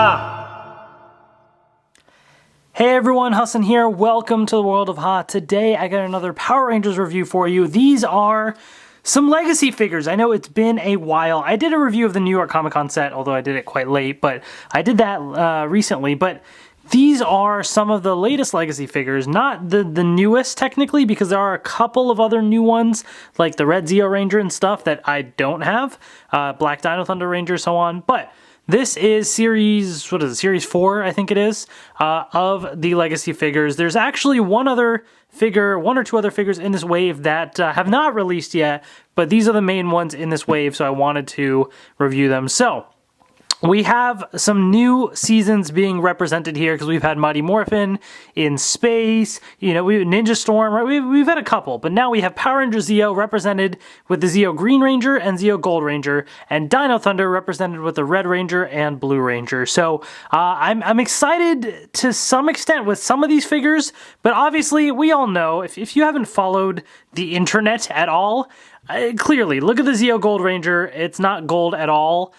Ha! Hey everyone, Hassan here. Welcome to the world of Ha. Today I got another Power Rangers review for you. These are some legacy figures. I know it's been a while. I did a review of the New York Comic Con set, although I did it quite late, but I did that recently. But these are some of the latest legacy figures, not the newest technically, because there are a couple of other new ones, like the Red Zeo Ranger and stuff that I don't have, Black Dino Thunder Ranger, so on. But this is series, what is it, series 4, I think it is, of the legacy figures. There's actually one or two other figures in this wave that have not released yet, but these are the main ones in this wave, so I wanted to review them. So we have some new seasons being represented here because we've had Mighty Morphin in space, you know, Ninja Storm, right? We've had a couple, but now we have Power Rangers Zeo represented with the Zeo Green Ranger and Zeo Gold Ranger, and Dino Thunder represented with the Red Ranger and Blue Ranger. So I'm excited to some extent with some of these figures, but obviously we all know, if you haven't followed the internet at all, clearly, look at the Zeo Gold Ranger. It's not gold at all.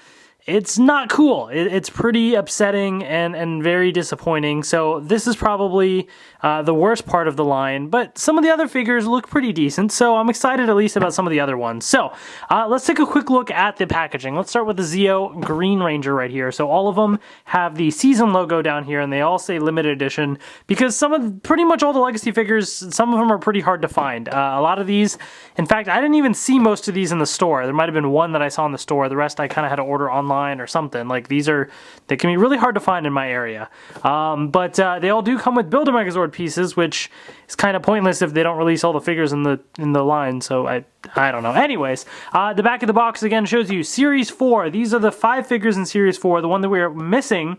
It's not cool. It's pretty upsetting and very disappointing. So this is probably the worst part of the line, but some of the other figures look pretty decent, so I'm excited at least about some of the other ones. So let's take a quick look at the packaging. Let's start with the Zeo Green Ranger right here. So all of them have the season logo down here, and they all say limited edition because pretty much all the legacy figures, some of them are pretty hard to find. A lot of these, in fact, I didn't even see most of these in the store. There might have been one that I saw in the store. The rest I kind of had to order online or something. Like they can be really hard to find in my area. But they all do come with Build A Megazord pieces, which is kind of pointless if they don't release all the figures in the line. So I don't know. Anyways, the back of the box again shows you Series 4. These are the 5 figures in Series 4. The one that we are missing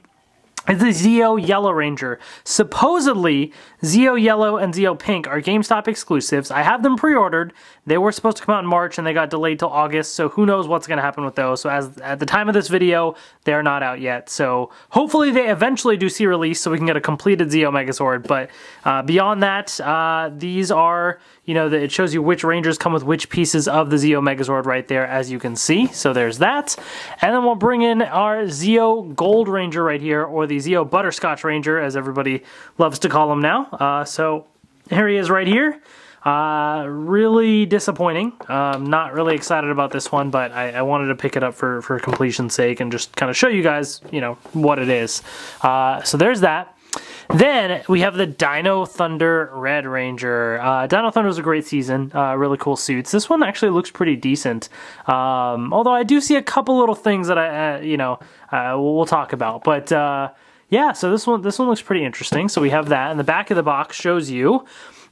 is the Zeo Yellow Ranger. Supposedly, Zeo Yellow and Zeo Pink are GameStop exclusives. I have them pre-ordered. They were supposed to come out in March, and they got delayed till August, so who knows what's going to happen with those. So at the time of this video, they're not out yet. So hopefully they eventually do see release so we can get a completed Zeo Megazord. But beyond that, these are, you know, it shows you which Rangers come with which pieces of the Zeo Megazord right there, as you can see. So there's that. And then we'll bring in our Zeo Gold Ranger right here, or the Zeo Butterscotch Ranger, as everybody loves to call him now. So here he is right here. Really disappointing. Not really excited about this one, but I wanted to pick it up for completion's sake and just kind of show you guys, you know, what it is. So there's that. Then we have the Dino Thunder Red Ranger. Dino Thunder was a great season, really cool suits. This one actually looks pretty decent, although I do see a couple little things that we'll talk about. But yeah, so this one looks pretty interesting. So we have that, and the back of the box shows you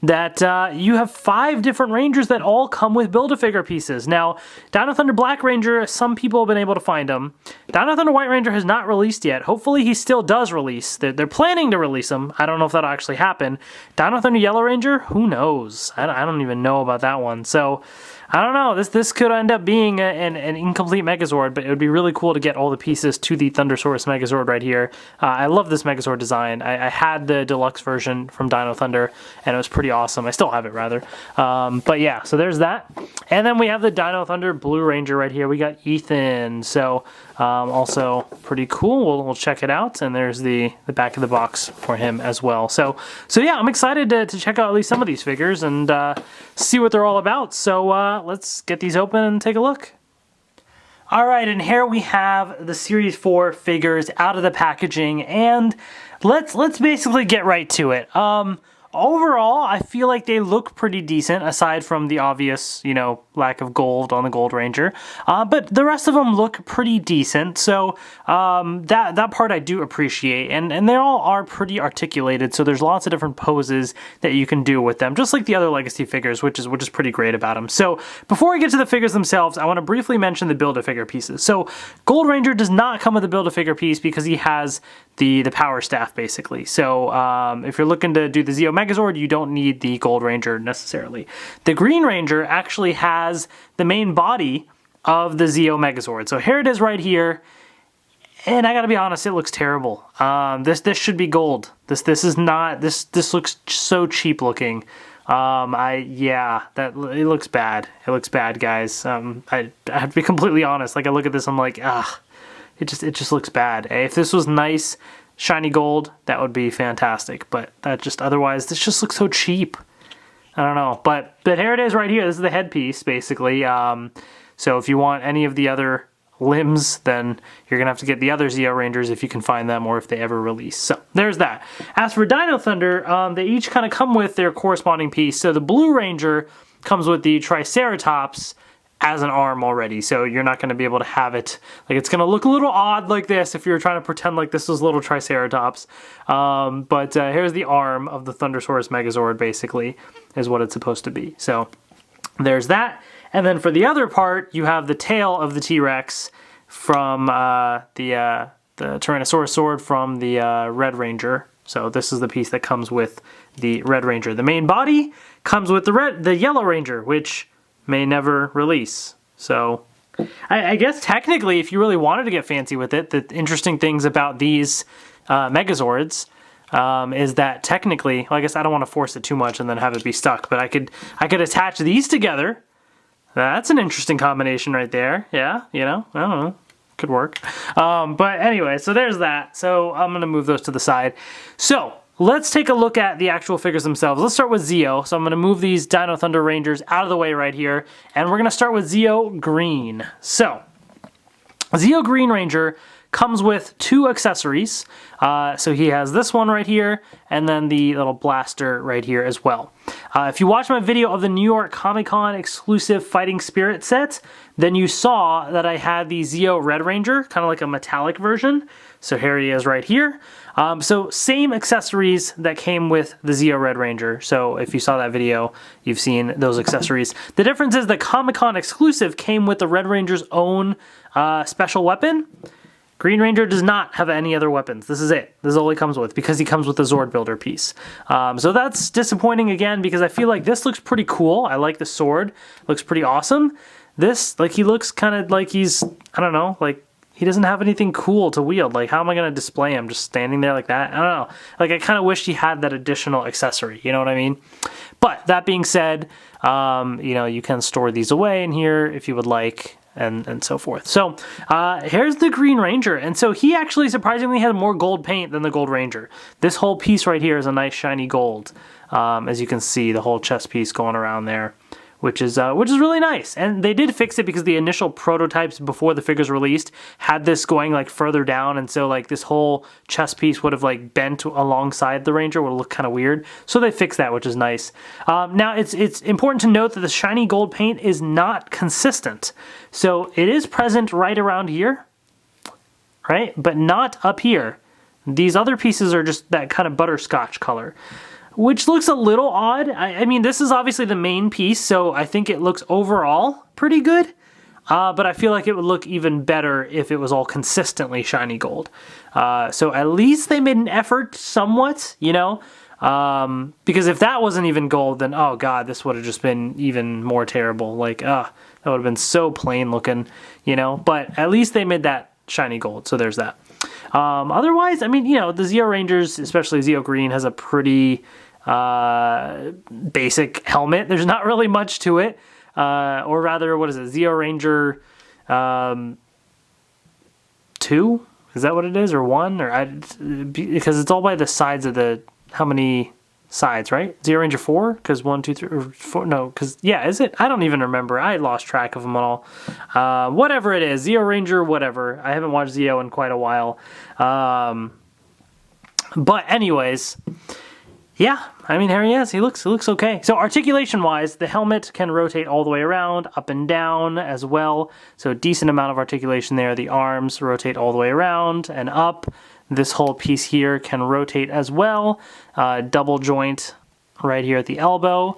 that you have 5 different Rangers that all come with Build-A-Figure pieces. Now, Dino Thunder Black Ranger, some people have been able to find him. Dino Thunder White Ranger has not released yet. Hopefully he still does release. They're planning to release him. I don't know if that'll actually happen. Dino Thunder Yellow Ranger, who knows? I don't even know about that one. So I don't know. This could end up being an incomplete Megazord, but it would be really cool to get all the pieces to the Thundersaurus Megazord right here. I love this Megazord design. I had the deluxe version from Dino Thunder, and it was pretty awesome. I still have it, rather. But yeah, so there's that. And then we have the Dino Thunder Blue Ranger right here. We got Ethan, so also pretty cool. We'll check it out, and there's the back of the box for him as well. So yeah, I'm excited to check out at least some of these figures and see what they're all about. So let's get these open and take a look. Alright, and here we have the Series 4 figures out of the packaging, and let's basically get right to it. Overall, I feel like they look pretty decent, aside from the obvious, you know, lack of gold on the Gold Ranger. But the rest of them look pretty decent, so that part I do appreciate. And they all are pretty articulated, so there's lots of different poses that you can do with them, just like the other Legacy figures, which is pretty great about them. So before I get to the figures themselves, I want to briefly mention the Build-A-Figure pieces. So Gold Ranger does not come with a Build-A-Figure piece because he has the power staff, basically. So if you're looking to do the Zeo Megazord, you don't need the Gold Ranger necessarily. The Green Ranger actually has the main body of the Zeo Megazord. So here it is right here. And I gotta be honest, it looks terrible. This should be gold. This is not. This looks so cheap looking. It looks bad. It looks bad, guys. I have to be completely honest. Like, I look at this, I'm like, it just looks bad. If this was nice, shiny gold, that would be fantastic. But that just, otherwise, this just looks so cheap. I don't know. But here it is right here. This is the headpiece, basically. So if you want any of the other limbs, then you're going to have to get the other Zeo Rangers if you can find them or if they ever release. So there's that. As for Dino Thunder, they each kind of come with their corresponding piece. So the Blue Ranger comes with the Triceratops as an arm already, so you're not going to be able to have it, like, it's going to look a little odd like this if you're trying to pretend like this was little Triceratops. But here's the arm of the Thundersaurus Megazord, basically, is what it's supposed to be. So there's that. And then for the other part, you have the tail of the T-Rex from the Tyrannosaurus sword from the Red Ranger. So this is the piece that comes with the Red Ranger. The main body comes with the Yellow Ranger, which may never release. So I guess technically, if you really wanted to get fancy with it, the interesting things about these Megazords is that technically, well, I guess I don't want to force it too much and then have it be stuck, but I could attach these together. That's an interesting combination right there. Yeah, you know, I don't know. Could work. But anyway, so there's that. So I'm going to move those to the side. So let's take a look at the actual figures themselves. Let's start with Zeo. So I'm going to move these Dino Thunder Rangers out of the way right here. And we're going to start with Zeo Green. So Zeo Green Ranger comes with 2 accessories. So he has this one right here, and then the little blaster right here as well. If you watch my video of the New York Comic Con exclusive Fighting Spirit set, then you saw that I had the Zeo Red Ranger, kind of like a metallic version. So here he is right here. So same accessories that came with the Zeo Red Ranger. So if you saw that video, you've seen those accessories. The difference is the Comic Con exclusive came with the Red Ranger's own special weapon. Green Ranger does not have any other weapons. This is it. This is all he comes with, because he comes with the Zord Builder piece. So that's disappointing again, because I feel like this looks pretty cool. I like the sword. Looks pretty awesome. This, like, he looks kind of like he's, I don't know, like, he doesn't have anything cool to wield. Like, how am I going to display him just standing there like that? I don't know. Like, I kind of wish he had that additional accessory. You know what I mean? But that being said, you know, you can store these away in here if you would like, and so forth. So here's the Green Ranger. And so he actually surprisingly had more gold paint than the Gold Ranger. This whole piece right here is a nice shiny gold. As you can see, the whole chest piece going around there, which is really nice. And they did fix it because the initial prototypes before the figures released had this going like further down, and so like this whole chest piece would have like bent alongside the Ranger, would look kind of weird. So they fixed that, which is nice. Now it's important to note that the shiny gold paint is not consistent. So it is present right around here, right? But not up here. These other pieces are just that kind of butterscotch color, which looks a little odd. I mean, this is obviously the main piece, so I think it looks overall pretty good. But I feel like it would look even better if it was all consistently shiny gold. So at least they made an effort somewhat, you know? Because if that wasn't even gold, then, oh god, this would have just been even more terrible. Like, that would have been so plain looking, you know? But at least they made that shiny gold, so there's that. Otherwise, I mean, you know, the Zeo Rangers, especially Zeo Green, has a pretty basic helmet. There's not really much to it. Or rather, what is it? Zeo Ranger 2? Is that what it is? Or 1? Or because it's all by the sides of the, how many sides, right? Zeo Ranger 4? Because 1, 2, 3, or 4? No, because, yeah, is it? I don't even remember. I lost track of them all. Whatever it is. Zeo Ranger, whatever. I haven't watched Zeo in quite a while. But anyways, yeah, I mean, here he is. He looks okay. So articulation-wise, the helmet can rotate all the way around, up and down as well. So a decent amount of articulation there. The arms rotate all the way around and up. This whole piece here can rotate as well. Double joint right here at the elbow.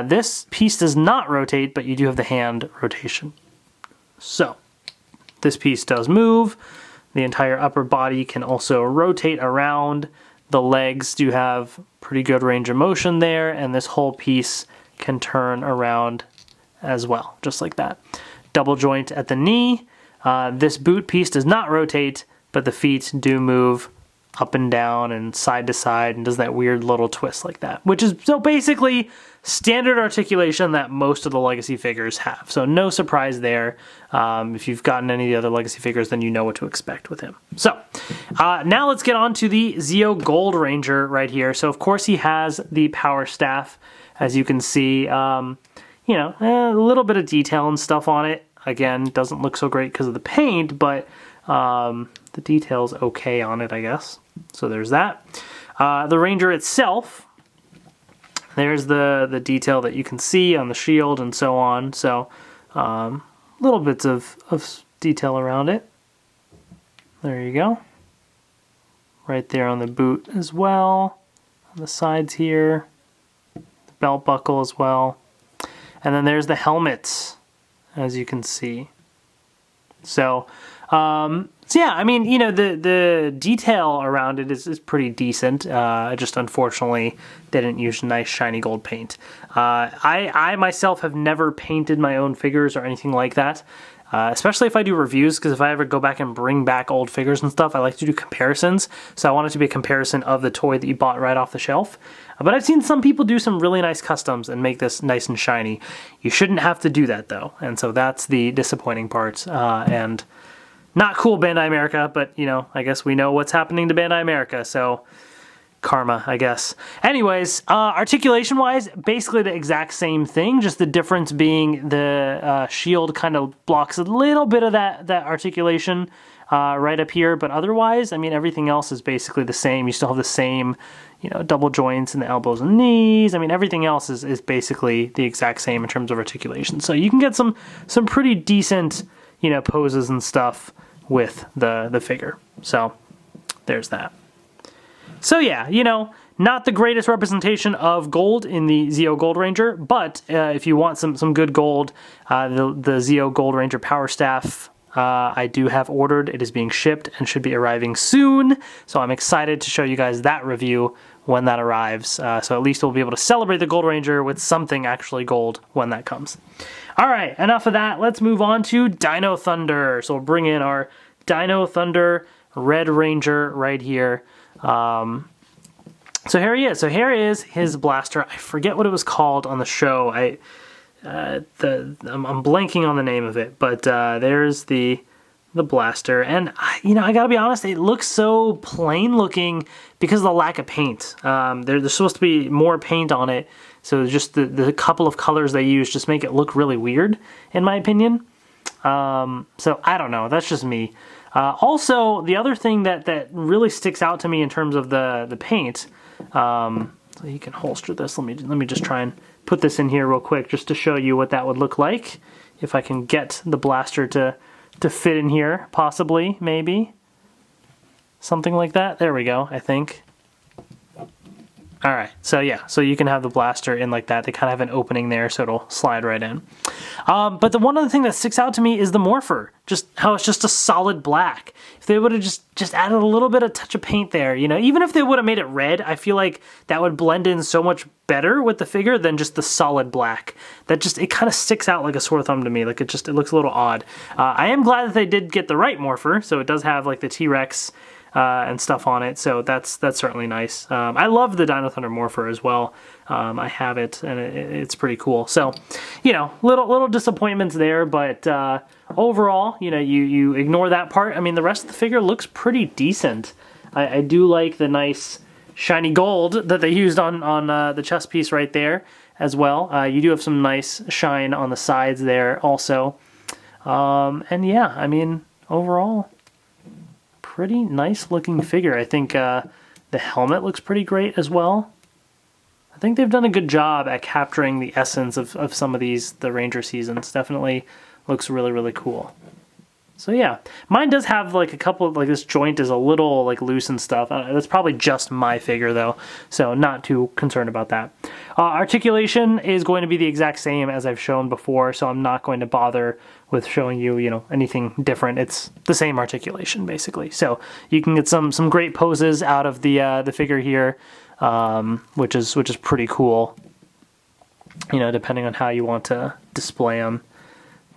This piece does not rotate, but you do have the hand rotation. So this piece does move. The entire upper body can also rotate around. The legs do have pretty good range of motion there, and this whole piece can turn around as well, just like that. Double joint at the knee. This boot piece does not rotate, but the feet do move up and down and side to side and does that weird little twist like that, which is so basically standard articulation that most of the Legacy figures have. So no surprise there. If you've gotten any of the other Legacy figures, then you know what to expect with him. So now let's get on to the Zeo Gold Ranger right here. So of course he has the power staff, as you can see. You know, a little bit of detail and stuff on it. Again, doesn't look so great because of the paint, but the detail's okay on it, I guess. So there's that. The Ranger itself, there's the detail that you can see on the shield and so on. So little bits of detail around it. There you go. Right there on the boot as well. On the sides here. The belt buckle as well. And then there's the helmets, as you can see. So yeah, I mean, you know, the detail around it is pretty decent. Just unfortunately didn't use nice shiny gold paint. I myself have never painted my own figures or anything like that. Especially if I do reviews, because if I ever go back and bring back old figures and stuff, I like to do comparisons. So I want it to be a comparison of the toy that you bought right off the shelf. But I've seen some people do some really nice customs and make this nice and shiny. You shouldn't have to do that, though. And so that's the disappointing part. And not cool, Bandai America, but, you know, I guess we know what's happening to Bandai America, so karma, I guess. Anyways, articulation-wise, basically the exact same thing, just the difference being the shield kind of blocks a little bit of that articulation right up here, but otherwise, I mean, everything else is basically the same. You still have the same, you know, double joints in the elbows and knees. I mean, everything else is basically the exact same in terms of articulation. So you can get some pretty decent, you know, poses and stuff with the figure. So there's that. So yeah, you know, not the greatest representation of gold in the Zeo Gold Ranger, but if you want some good gold, the Zeo Gold Ranger Power Staff I do have ordered. It is being shipped and should be arriving soon. So I'm excited to show you guys that review when that arrives. So at least we'll be able to celebrate the Gold Ranger with something actually gold when that comes. All right, enough of that. Let's move on to Dino Thunder. So we'll bring in our Dino Thunder Red Ranger right here. So here he is. So here is his blaster. I forget what it was called on the show. I'm blanking on the name of it, but there's the blaster. And you know, I gotta be honest, it looks so plain looking because of the lack of paint. There's supposed to be more paint on it, so just the couple of colors they use just make it look really weird, in my opinion. So I don't know. That's just me. Also, the other thing that really sticks out to me in terms of the paint. So you can holster this. Let me just try and put this in here real quick just to show you what that would look like. If I can get the blaster to fit in here, possibly, maybe. Something like that. There we go, I think. Alright, so yeah, so you can have the blaster in like that. They kind of have an opening there, so it'll slide right in. But the one other thing that sticks out to me is the morpher. Just how it's just a solid black. If they would have just added a little bit of touch of paint there, you know, even if they would have made it red, I feel like that would blend in so much better with the figure than just the solid black. That just, it kind of sticks out like a sore thumb to me. Like it looks a little odd. I am glad that they did get the right morpher, so it does have like the T-Rex and stuff on it, so that's certainly nice. I love the Dino Thunder morpher as well. I have it, and it's pretty cool. So, you know, little disappointments there, but overall, you know, you ignore that part. I mean, the rest of the figure looks pretty decent. I do like the nice shiny gold that they used on the chest piece right there as well. You do have some nice shine on the sides there also. And yeah, I mean, overall, pretty nice looking figure. I think the helmet looks pretty great as well. I think they've done a good job at capturing the essence of some of the Ranger seasons. Definitely looks really, really cool. So yeah, mine does have like a couple, like this joint is a little like loose and stuff. That's probably just my figure though, so not too concerned about that. Articulation is going to be the exact same as I've shown before, so I'm not going to bother with showing you, you know, anything different. It's the same articulation basically. So you can get some great poses out of the figure here, which is pretty cool. You know, depending on how you want to display them.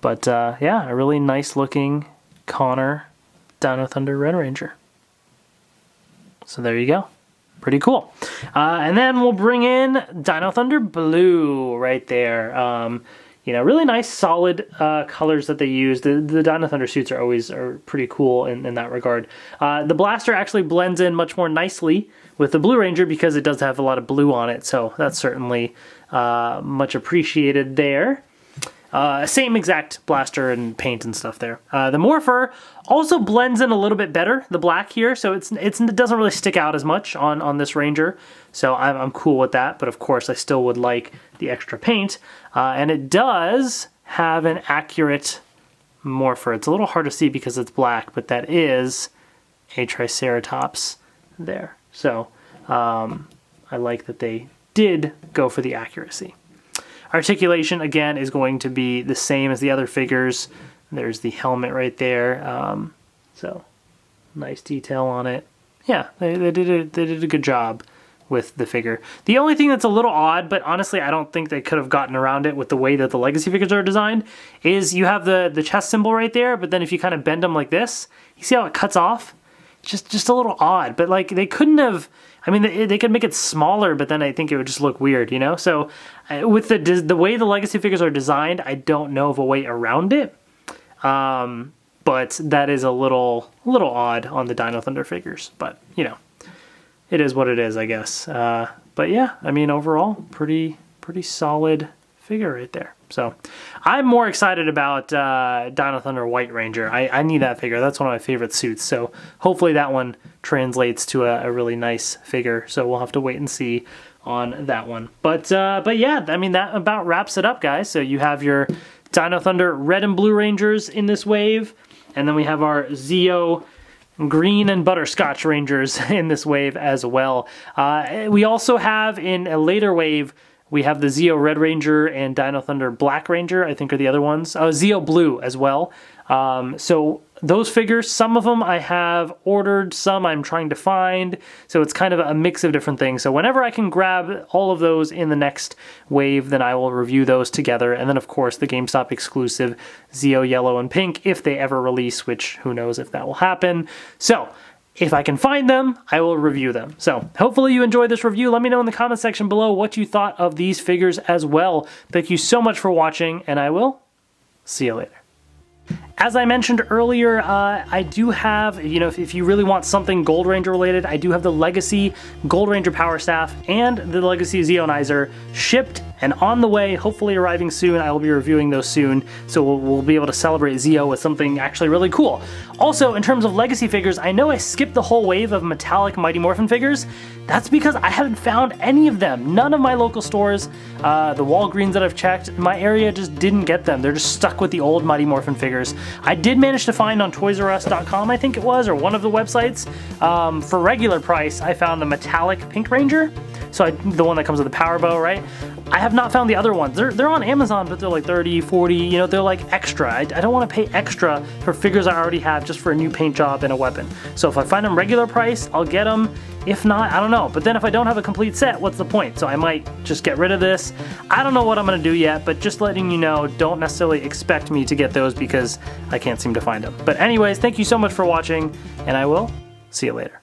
But yeah, a really nice looking Connor Dino Thunder Red Ranger. So there you go. Pretty cool. And then we'll bring in Dino Thunder Blue right there. You know, really nice, solid colors that they use. The Dino Thunder suits are pretty cool in that regard. The blaster actually blends in much more nicely with the Blue Ranger because it does have a lot of blue on it, so that's certainly much appreciated there. Same exact blaster and paint and stuff there. The Morpher also blends in a little bit better, the black here, so it doesn't really stick out as much on this Ranger, so I'm cool with that, but of course I still would like the extra paint. And it does have an accurate Morpher. It's a little hard to see because it's black, but that is a Triceratops there. So I like that they did go for the accuracy. Articulation, again, is going to be the same as the other figures. There's the helmet right there. So, nice detail on it. Yeah, they did a good job with the figure. The only thing that's a little odd, but honestly I don't think they could have gotten around it with the way that the Legacy figures are designed, is you have the chest symbol right there, but then if you kind of bend them like this, you see how it cuts off? Just a little odd, but like they couldn't have, I mean, they could make it smaller, but then I think it would just look weird, you know? So with the way the Legacy figures are designed, I don't know of a way around it. But that is a little odd on the Dino Thunder figures, but you know, it is what it is, I guess. But yeah, I mean, overall, pretty solid figure right there. So I'm more excited about Dino Thunder White Ranger. I need that figure. That's one of my favorite suits. So hopefully that one translates to a really nice figure. So we'll have to wait and see on that one. But yeah, I mean, that about wraps it up, guys. So you have your Dino Thunder Red and Blue Rangers in this wave. And then we have our Zeo Green and Butterscotch Rangers in this wave as well. We also have in a later wave, we have the Zeo Red Ranger and Dino Thunder Black Ranger, I think are the other ones. Oh, Zeo Blue as well. So those figures, some of them I have ordered, some I'm trying to find. So it's kind of a mix of different things. So whenever I can grab all of those in the next wave, then I will review those together. And then of course the GameStop exclusive Zeo Yellow and Pink, if they ever release, which who knows if that will happen. So if I can find them, I will review them. So hopefully you enjoyed this review. Let me know in the comment section below what you thought of these figures as well. Thank you so much for watching, and I will see you later. As I mentioned earlier, I do have, you know, if you really want something Gold Ranger related, I do have the Legacy Gold Ranger Power Staff and the Legacy Zeonizer shipped and on the way, hopefully arriving soon. I will be reviewing those soon, so we'll be able to celebrate Zeo with something actually really cool. Also, in terms of Legacy figures, I know I skipped the whole wave of metallic Mighty Morphin figures. That's because I haven't found any of them. None of my local stores, the Walgreens that I've checked, my area just didn't get them. They're just stuck with the old Mighty Morphin figures. I did manage to find on ToysRUs.com, I think it was, or one of the websites, for regular price, I found the metallic Pink Ranger. So the one that comes with the power bow, right? I have not found the other ones. They're on Amazon, but they're like 30, 40, you know, they're like extra. I don't want to pay extra for figures I already have just for a new paint job and a weapon. So if I find them regular price, I'll get them. If not, I don't know. But then if I don't have a complete set, what's the point? So I might just get rid of this. I don't know what I'm going to do yet, but just letting you know, don't necessarily expect me to get those because I can't seem to find them. But anyways, thank you so much for watching, and I will see you later.